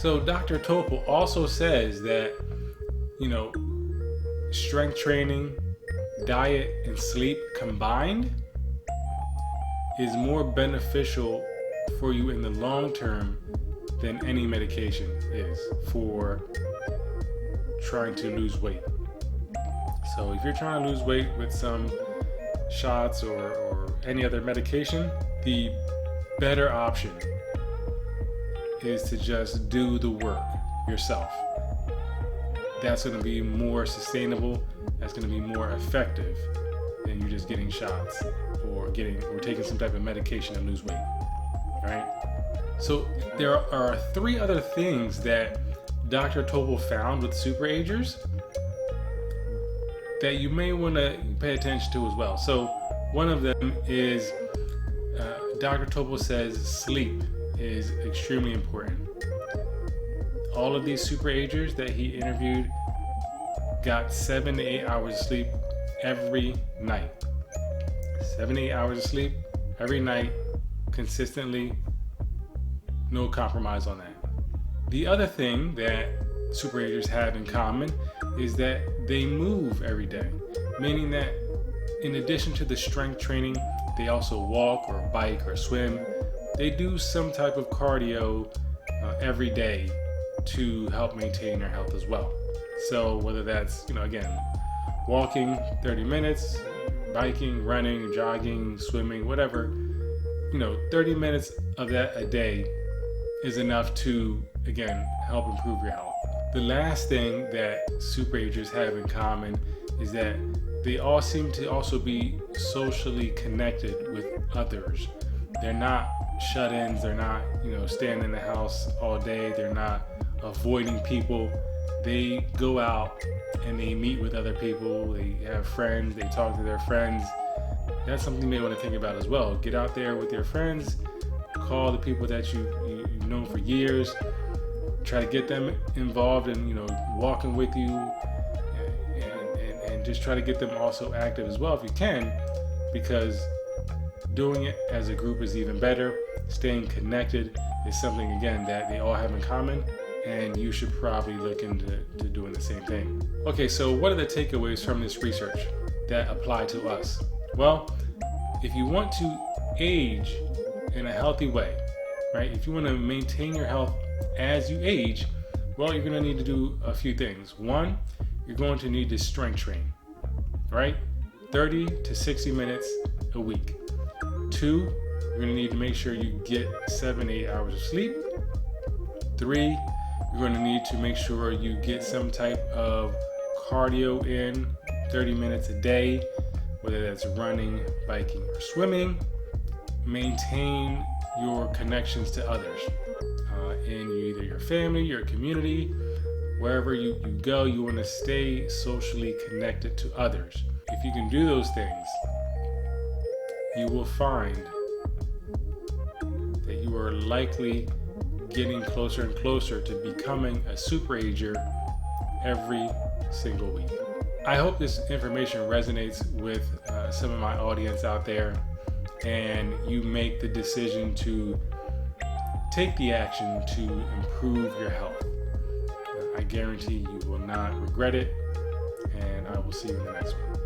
So Dr. Topol also says that, strength training, diet, and sleep combined is more beneficial for you in the long term than any medication is for trying to lose weight. So if you're trying to lose weight with some shots or any other medication, the better option is to just do the work yourself. That's going to be more sustainable. That's going to be more effective than you just getting shots or taking some type of medication to lose weight. All right. So there are 3 other things that Dr. Topol found with Super Agers that you may want to pay attention to as well. So one of them is Dr. Topol says sleep is extremely important. All of these Super Agers that he interviewed got 7 to 8 hours of sleep every night. 7 to 8 hours of sleep every night, consistently, no compromise on that. The other thing that Super Agers have in common is that they move every day, meaning that in addition to the strength training, they also walk or bike or swim. They do some type of cardio every day to help maintain their health as well. So whether that's, again, walking 30 minutes, biking, running, jogging, swimming, whatever, 30 minutes of that a day is enough to, again, help improve your health. The last thing that Super Agers have in common is that they all seem to also be socially connected with others. They're not shut-ins, they're not, staying in the house all day, they're not avoiding people. They go out and they meet with other people, they have friends, they talk to their friends. That's something you may want to think about as well. Get out there with your friends, call the people that you've known for years, try to get them involved in, walking with you, and just try to get them also active as well if you can, because doing it as a group is even better. Staying connected is something, again, that they all have in common, and you should probably look into doing the same thing. Okay, so what are the takeaways from this research that apply to us? Well, if you want to age in a healthy way, right? If you want to maintain your health as you age, well, you're going to need to do a few things. One, you're going to need to strength train, right? 30 to 60 minutes a week. 2, you're going to need to make sure you get 7 to 8 hours of sleep. 3, you're going to need to make sure you get some type of cardio in 30 minutes a day, whether that's running, biking, or swimming. Maintain your connections to others in either your family, your community, wherever you go. You want to stay socially connected to others. If you can do those things, you will find that you are likely getting closer and closer to becoming a Super Ager every single week. I hope this information resonates with some of my audience out there, and you make the decision to take the action to improve your health. I guarantee you will not regret it, and I will see you in the next one.